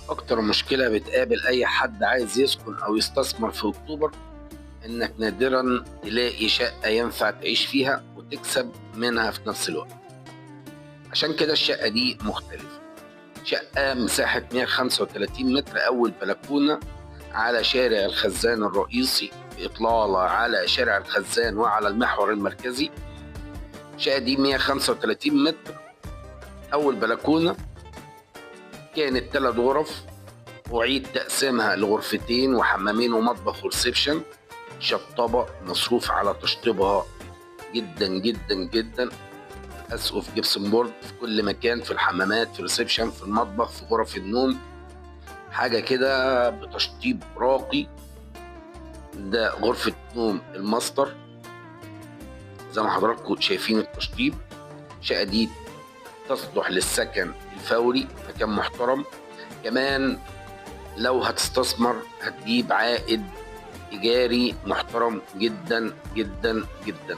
أكتر مشكلة بتقابل أي حد عايز يسكن أو يستثمر في أكتوبر إنك نادرا تلاقي شقة ينفع تعيش فيها وتكسب منها في نفس الوقت. عشان كده الشقة دي مختلفة، شقة مساحة 135 متر، أول بلكونة على شارع الخزان الرئيسي بإطلالة على شارع الخزان وعلى المحور المركزي. الشقة دي 135 متر، أول بلكونة، كانت 3 غرف، أعيد تقسيمها لغرفتين وحمامين ومطبخ وريسبشن، شطبة مصروف على تشطيبها جدا جدا جدا، أسقف جبسن بورد في كل مكان، في الحمامات، في الريسبشن، في المطبخ، في غرف النوم، حاجة كده بتشطيب راقي. ده غرفة نوم الماستر زي ما حضراتكم شايفين التشطيب. الشقة دي تصلح للسكن الفوري، مكان محترم. كمان لو هتستثمر هتجيب عائد إيجاري محترم جدا جدا جدا.